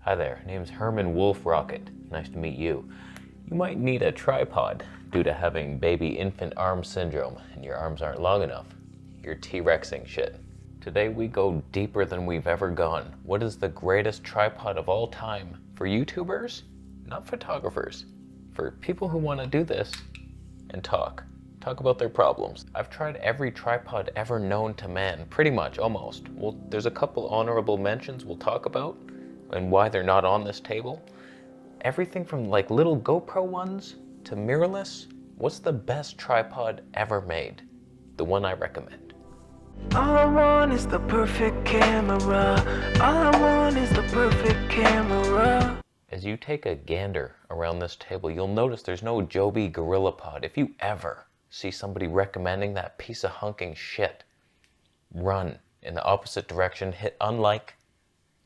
Hi there, name's Herman Wolf Rocket. Nice to meet you. You might need a tripod due to having baby infant arm syndrome and your arms aren't long enough. You're T-Rexing shit. Today we go deeper than we've ever gone. What is the greatest tripod of all time? For YouTubers? Not photographers. For people who want to do this and talk about their problems. I've tried every tripod ever known to man, pretty much, almost. Well, there's a couple honorable mentions we'll talk about and why they're not on this table. Everything from like little GoPro ones to mirrorless. What's the best tripod ever made? The one I recommend. All I want is the perfect camera. All I want is the perfect camera. As you take a gander around this table, you'll notice there's no Joby Gorillapod. If you ever see somebody recommending that piece of hunking shit, run in the opposite direction, hit unlike,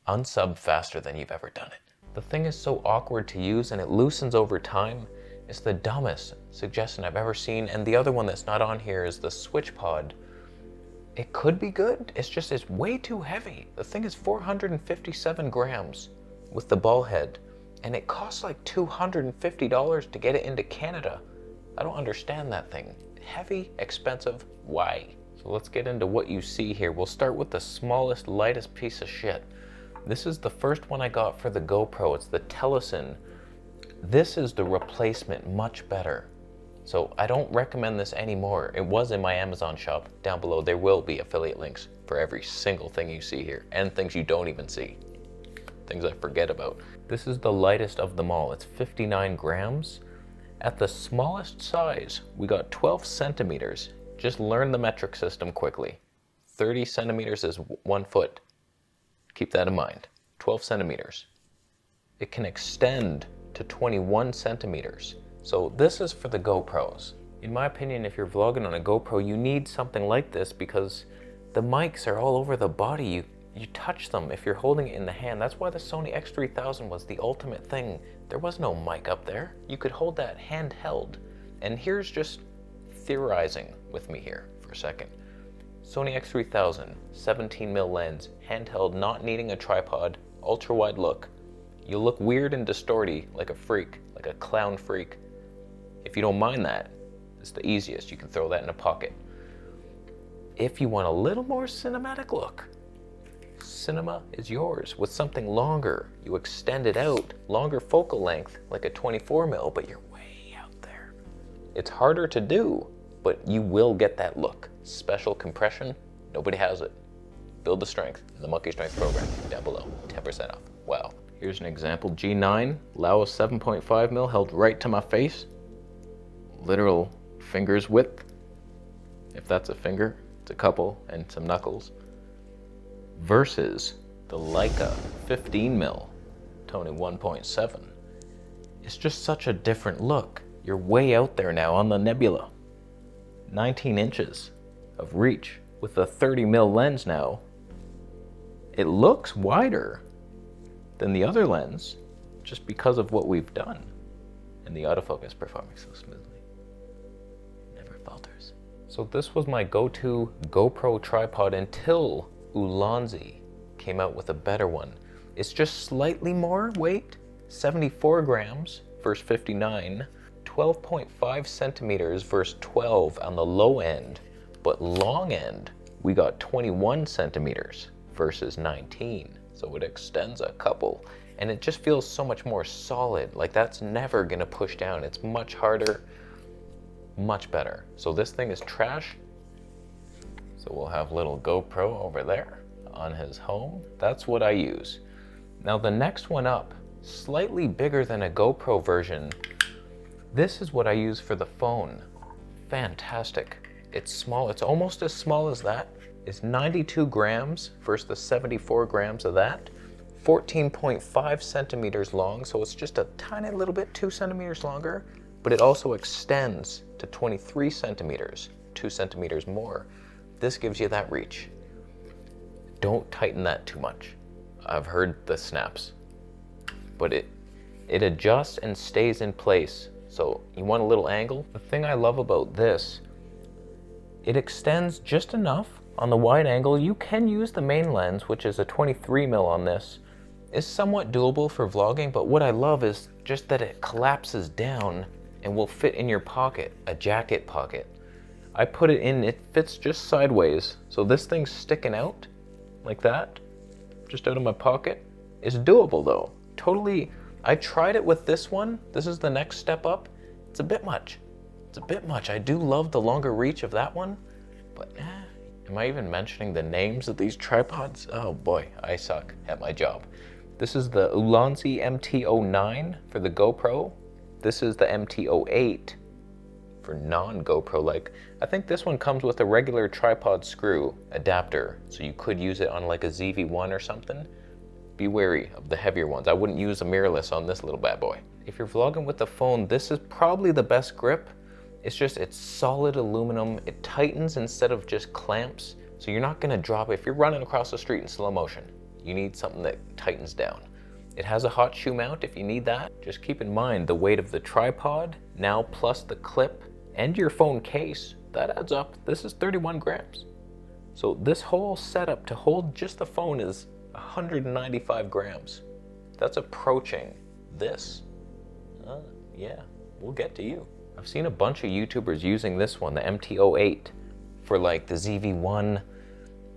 unsub faster than you've ever done it. The thing is so awkward to use and it loosens over time. It's the dumbest suggestion I've ever seen. And the other one that's not on here is the switchpod. It could be good, it's way too heavy. The thing is 457 grams with the ball head, and it costs like $250 to get it into Canada. I don't understand that thing. Heavy, expensive, why? So let's get into what you see here. We'll start with the smallest, lightest piece of shit. This is the first one I got for the GoPro. It's the Telesin. This is the replacement, much better. So I don't recommend this anymore. It was in my Amazon shop. Down below there will be affiliate links for every single thing you see here and things you don't even see. Things I forget about. This is the lightest of them all. It's 59 grams. At the smallest size, we got 12 centimeters. Just learn the metric system quickly. 30 centimeters is 1 foot. Keep that in mind. 12 centimeters. It can extend to 21 centimeters. So this is for the GoPros. In my opinion, if you're vlogging on a GoPro, you need something like this because the mics are all over the body. You touch them if you're holding it in the hand. That's why the Sony X3000 was the ultimate thing. There was no mic up there. You could hold that handheld. And here's just theorizing with me here for a second. Sony X3000, 17mm lens, handheld, not needing a tripod, ultra wide look. You look weird and distorty like a freak, like a clown freak. If you don't mind that, it's the easiest. You can throw that in a pocket. If you want a little more cinematic look, cinema is yours. With something longer, you extend it out, longer focal length, like a 24mm, but you're way out there. It's harder to do, but you will get that look. Special compression, nobody has it. Build the strength in the Monkey Strength program down below, 10% off. Wow. Here's an example, G9, Laos 7.5mm held right to my face. Literal finger's width. If that's a finger, it's a couple and some knuckles. Versus the Leica 15mm, Tony 1.7. It's just such a different look. You're way out there now on the nebula. 19 inches of reach with a 30mm lens now. It looks wider than the other lens just because of what we've done. And the autofocus performing so smoothly. Never falters. So this was my go-to GoPro tripod until Ulanzi came out with a better one. It's just slightly more weight, 74 grams versus 59, 12.5 centimeters versus 12 on the low end, but long end, we got 21 centimeters versus 19. So it extends a couple and it just feels so much more solid. Like that's never gonna push down. It's much harder, much better. So this thing is trash. So we'll have little GoPro over there on his home. That's what I use. Now the next one up, slightly bigger than a GoPro version. This is what I use for the phone. Fantastic. It's small, it's almost as small as that. It's 92 grams versus the 74 grams of that. 14.5 centimeters long, so it's just a tiny little bit, 2 centimeters longer, but it also extends to 23 centimeters, 2 centimeters more. This gives you that reach. Don't tighten that too much. I've heard the snaps, but it adjusts and stays in place. So you want a little angle? The thing I love about this, it extends just enough on the wide angle. You can use the main lens, which is a 23mm on this, is somewhat doable for vlogging, but what I love is just that it collapses down and will fit in your pocket, a jacket pocket. I put it in, it fits just sideways. So this thing's sticking out like that, just out of my pocket. It's doable though, totally. I tried it with this one. This is the next step up. It's a bit much. It's a bit much. I do love the longer reach of that one, but am I even mentioning the names of these tripods? Oh boy, I suck at my job. This is the Ulanzi MT-09 for the GoPro. This is the MT-08 for non-GoPro. Like, I think this one comes with a regular tripod screw adapter, so you could use it on like a ZV-1 or something. Be wary of the heavier ones. I wouldn't use a mirrorless on this little bad boy. If you're vlogging with the phone, this is probably the best grip. It's solid aluminum. It tightens instead of just clamps, so you're not gonna drop it. If you're running across the street in slow motion, you need something that tightens down. It has a hot shoe mount if you need that. Just keep in mind the weight of the tripod, now plus the clip and your phone case, that adds up. This is 31 grams. So this whole setup to hold just the phone is 195 grams. That's approaching this. Yeah, we'll get to you. I've seen a bunch of YouTubers using this one, the MT-08, for like the ZV-1.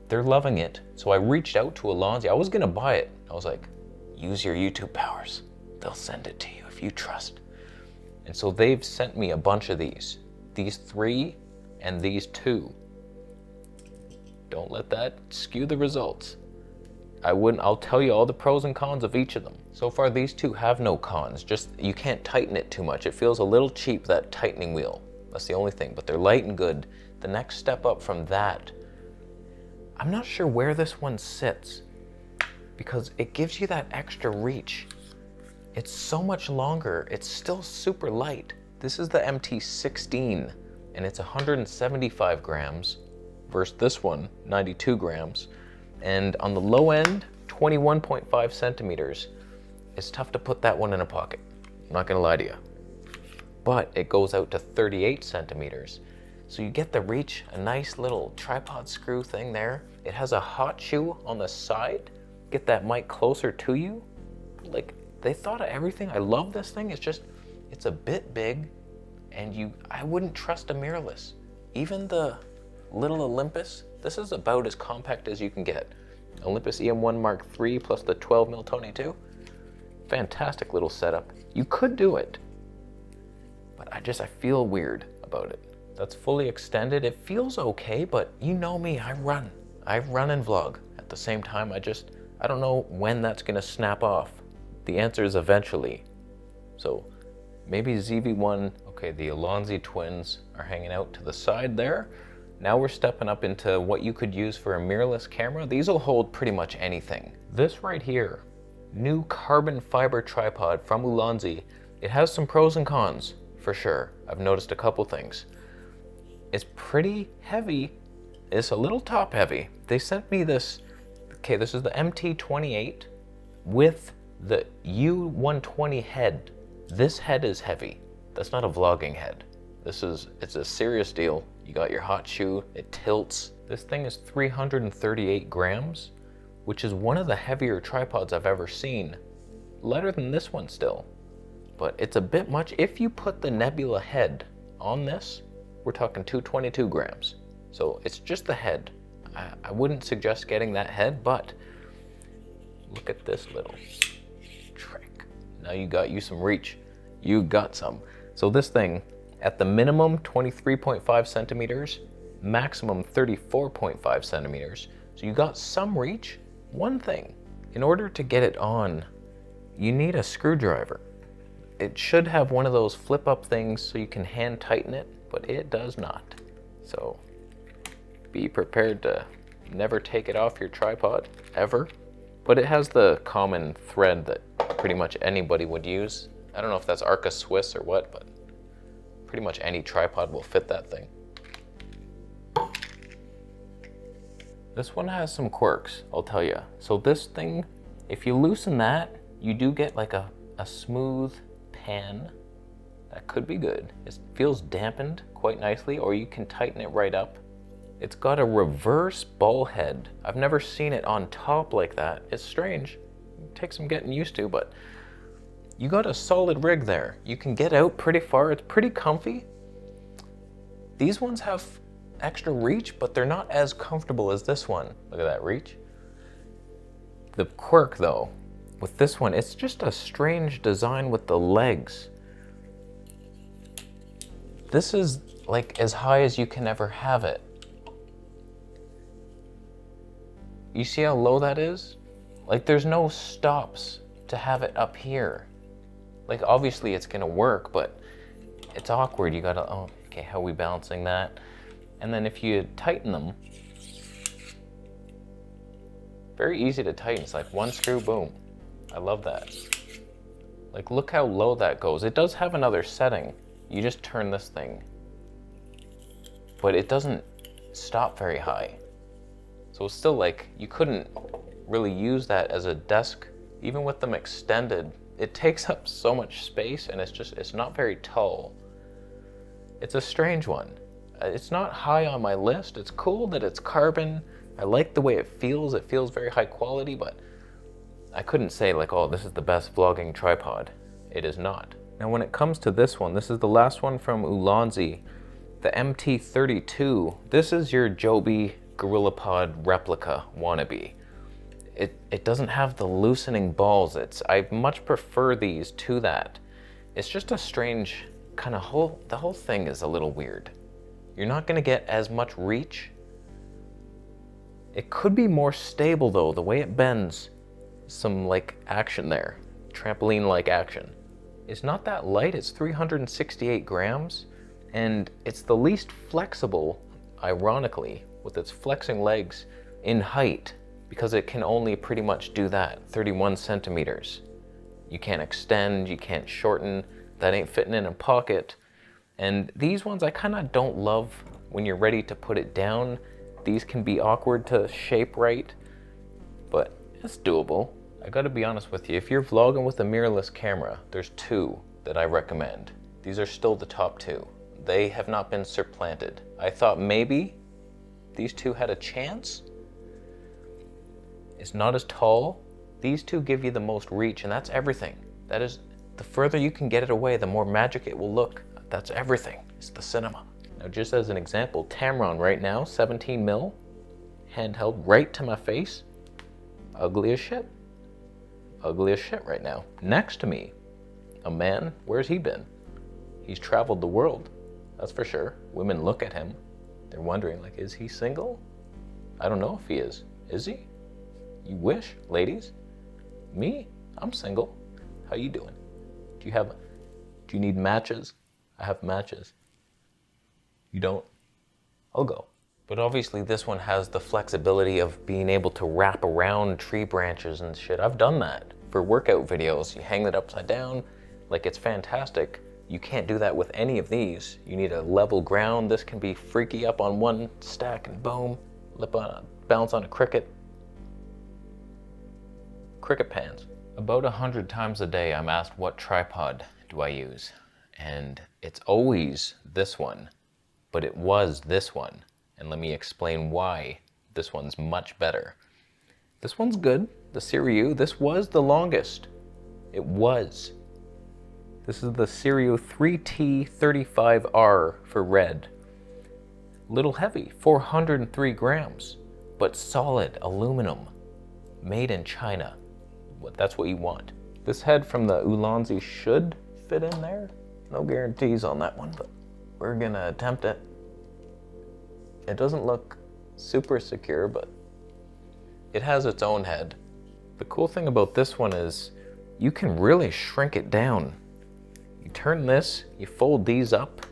They're loving it. So I reached out to Ulanzi. I was gonna buy it. I was like, use your YouTube powers. They'll send it to you if you trust. And so they've sent me a bunch of these 3 and these 2. Don't let that skew the results. I'll tell you all the pros and cons of each of them. So far these 2 have no cons, just you can't tighten it too much. It feels a little cheap, that tightening wheel. That's the only thing, but they're light and good. The next step up from that, I'm not sure where this one sits because it gives you that extra reach. It's so much longer, it's still super light. This is the MT-16 and it's 175 grams versus this one, 92 grams. And on the low end, 21.5 centimeters. It's tough to put that one in a pocket. I'm not gonna lie to you. But it goes out to 38 centimeters. So you get the reach, a nice little tripod screw thing there. It has a hot shoe on the side. Get that mic closer to you. Like, they thought of everything. I love this thing. It's a bit big, and I wouldn't trust a mirrorless. Even the little Olympus, this is about as compact as you can get. Olympus EM1 Mark III plus the 12mm Tony 2. Fantastic little setup. You could do it, but I feel weird about it. That's fully extended. It feels okay, but you know me, I run and vlog at the same time. I don't know when that's gonna snap off. The answer is eventually. So maybe ZV-1, okay, the Ulanzi twins are hanging out to the side there. Now we're stepping up into what you could use for a mirrorless camera. These will hold pretty much anything. This right here, new carbon fiber tripod from Ulanzi. It has some pros and cons, for sure. I've noticed a couple things. It's pretty heavy. It's a little top heavy. They sent me this, okay, this is the MT-28 with the U120 head. This head is heavy. That's not a vlogging head. It's a serious deal. You got your hot shoe, it tilts. This thing is 338 grams, which is one of the heavier tripods I've ever seen. Lighter than this one still, but it's a bit much. If you put the Nebula head on this, we're talking 222 grams. So it's just the head. I wouldn't suggest getting that head, but look at this little trick. Now you got you some reach. You got some. So this thing, at the minimum 23.5 centimeters, maximum 34.5 centimeters. So you got some reach. One thing, in order to get it on, you need a screwdriver. It should have one of those flip up things so you can hand tighten it, but it does not. So be prepared to never take it off your tripod, ever. But it has the common thread that pretty much anybody would use. I don't know if that's Arca Swiss or what, but pretty much any tripod will fit that thing. This one has some quirks, I'll tell you. So this thing, if you loosen that, you do get like a smooth pan. That could be good. It feels dampened quite nicely, or you can tighten it right up. It's got a reverse ball head. I've never seen it on top like that. It's strange. take some getting used to, but you got a solid rig there. You can get out pretty far. It's pretty comfy. These ones have extra reach, but they're not as comfortable as this one. Look at that reach. The quirk though, with this one, it's just a strange design with the legs. This is like as high as you can ever have it. You see how low that is? Like there's no stops to have it up here. Like obviously it's gonna work, but it's awkward. You gotta, oh, okay, how are we balancing that? And then if you tighten them, very easy to tighten. It's like one screw, boom. I love that. Like look how low that goes. It does have another setting. You just turn this thing, but it doesn't stop very high. So it's still like, you couldn't really use that as a desk, even with them extended. It takes up so much space and it's not very tall. It's a strange one. It's not high on my list. It's cool that it's carbon. I like the way it feels. It feels very high quality, but I couldn't say like, oh, this is the best vlogging tripod. It is not. Now when it comes to this one, this is the last one from Ulanzi, the MT32. This is your Joby Gorillapod replica wannabe. It doesn't have the loosening balls. I much prefer these to that. It's just a strange kind of the whole thing is a little weird. You're not gonna get as much reach. It could be more stable though, the way it bends, some like action there, trampoline-like action. It's not that light, it's 368 grams, and it's the least flexible, ironically, with its flexing legs in height, because it can only pretty much do that, 31 centimeters. You can't extend, you can't shorten, that ain't fitting in a pocket. And these ones I kind of don't love when you're ready to put it down. These can be awkward to shape right, but it's doable. I gotta be honest with you, if you're vlogging with a mirrorless camera, there's two that I recommend. These are still the top two. They have not been supplanted. I thought maybe these two had a chance. It's not as tall. These two give you the most reach, and that's everything. That is, the further you can get it away, the more magic it will look. That's everything. It's the cinema. Now, just as an example, Tamron right now, 17 mil, handheld right to my face. Ugly as shit. Ugly as shit right now. Next to me, a man, where's he been? He's traveled the world, that's for sure. Women look at him. They're wondering, like, is he single? I don't know if he is. Is he? You wish, ladies. Me? I'm single. How you doing? Do you need matches? I have matches. You don't? I'll go. But obviously this one has the flexibility of being able to wrap around tree branches and shit. I've done that for workout videos. You hang it upside down, like it's fantastic. You can't do that with any of these. You need a level ground. This can be freaky up on one stack and boom, bounce on a cricket. Cricket pans. About 100 times a day I'm asked, what tripod do I use? And it's always this one, but it was this one. And let me explain why this one's much better. This one's good, the Siriu. This was the longest. It was. This is the Siriu 3T35R for red. Little heavy, 403 grams, but solid aluminum, made in China. That's what you want. This head from the Ulanzi should fit in there. No guarantees on that one, but we're gonna attempt it. It doesn't look super secure, but it has its own head. The cool thing about this one is you can really shrink it down. You turn this, you fold these up.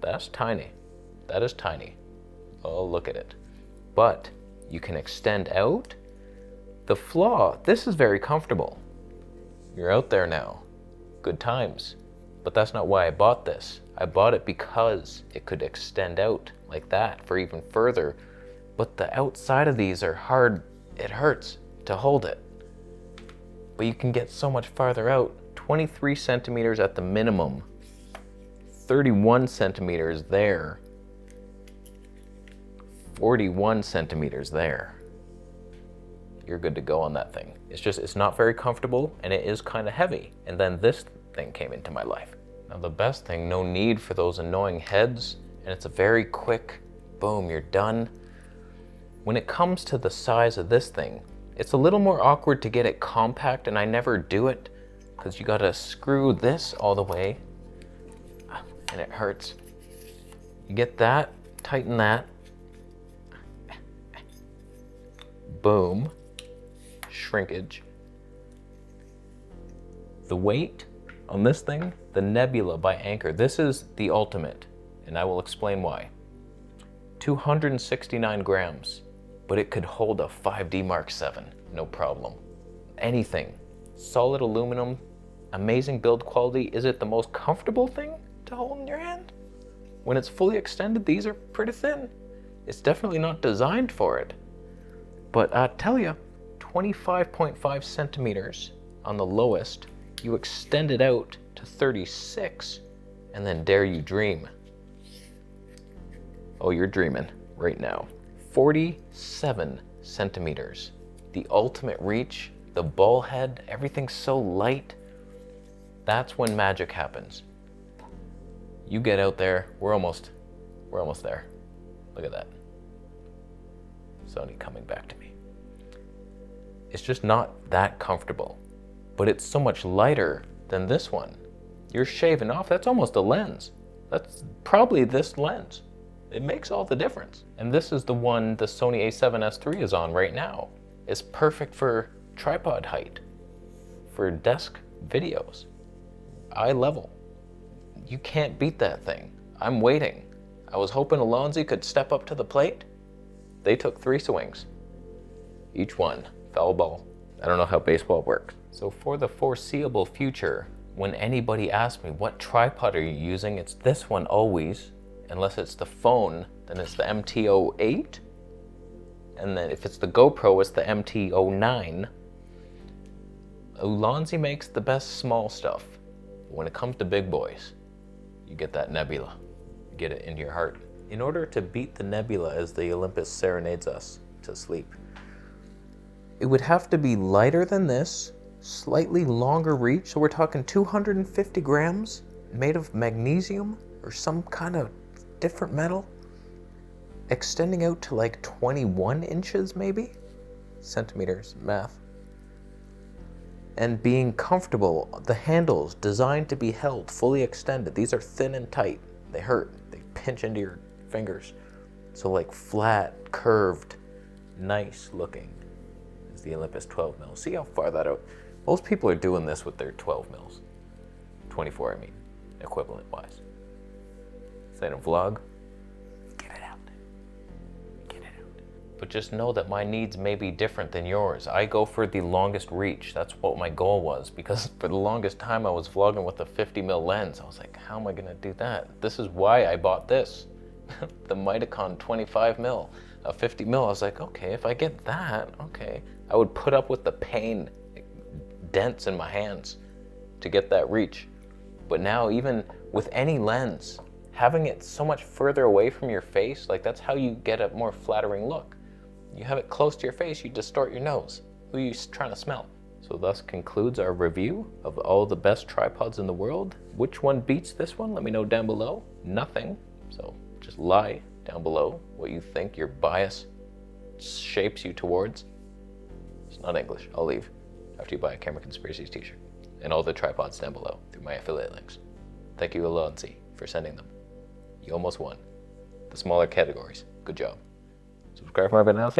That's tiny. That is tiny. Oh, look at it. But you can extend out. The flaw, this is very comfortable. You're out there now. Good times. But that's not why I bought this. I bought it because it could extend out like that for even further. But the outside of these are hard. It hurts to hold it. But you can get so much farther out. 23 centimeters at the minimum. 31 centimeters there. 41 centimeters there. you're good to go on that thing. It's not very comfortable and it is kind of heavy. And then this thing came into my life. Now the best thing, no need for those annoying heads, and it's a very quick, boom, you're done. When it comes to the size of this thing, it's a little more awkward to get it compact, and I never do it because you gotta screw this all the way and it hurts. You get that, tighten that, boom, shrinkage. The weight on this thing, the Nebula by Anker, this is the ultimate, and I will explain why. 269 grams, but it could hold a 5D Mark VII, no problem. Anything, solid aluminum, amazing build quality. Is it the most comfortable thing to hold in your hand? When it's fully extended, these are pretty thin. It's definitely not designed for it. But I tell you, 25.5 centimeters on the lowest, you extend it out to 36, and then dare you dream. Oh, you're dreaming right now. 47 centimeters. The ultimate reach, the ball head, everything's so light. That's when magic happens. You get out there, we're almost there. Look at that. Sony coming back to me. It's just not that comfortable, but it's so much lighter than this one. You're shaving off, that's almost a lens. That's probably this lens. It makes all the difference. And this is the one the Sony a7S III is on right now. It's perfect for tripod height, for desk videos, eye level. You can't beat that thing. I'm waiting. I was hoping Alonzi could step up to the plate. They took 3 swings. Each one, foul ball. I don't know how baseball works. So for the foreseeable future, when anybody asks me, what tripod are you using? It's this one always. Unless it's the phone, then it's the MT-08. And then if it's the GoPro, it's the MT-09. Ulanzi makes the best small stuff. When it comes to big boys, you get that Nebula. You get it into your heart. In order to beat the Nebula as the Olympus serenades us to sleep, it would have to be lighter than this, slightly longer reach. So we're talking 250 grams, made of magnesium or some kind of different metal, extending out to like 21 inches maybe, centimeters, math. And being comfortable, the handles designed to be held fully extended. These are thin and tight. They hurt, they pinch into your fingers. So like flat, curved, nice looking is the Olympus 12 mil. See how far that out? Most people are doing this with their 12 mils. 24, I mean, equivalent wise. Is that a vlog? Get it out. Get it out. But just know that my needs may be different than yours. I go for the longest reach. That's what my goal was, because for the longest time I was vlogging with a 50 mil lens. I was like, how am I gonna do that? This is why I bought this. The Mitacon 25 mil, a 50 mil. I was like, okay, if I get that, okay. I would put up with the pain, dents in my hands to get that reach. But now even with any lens, having it so much further away from your face, like that's how you get a more flattering look. You have it close to your face, you distort your nose. Who are you trying to smell? So thus concludes our review of all the best tripods in the world. Which one beats this one? Let me know down below. Nothing, so just lie down below what you think your bias shapes you towards. It's not English, I'll leave after you buy a Camera Conspiracies t-shirt. And all the tripods down below through my affiliate links. Thank you, Alonzi, for sending them. You almost won. The smaller categories. Good job. Subscribe for more videos.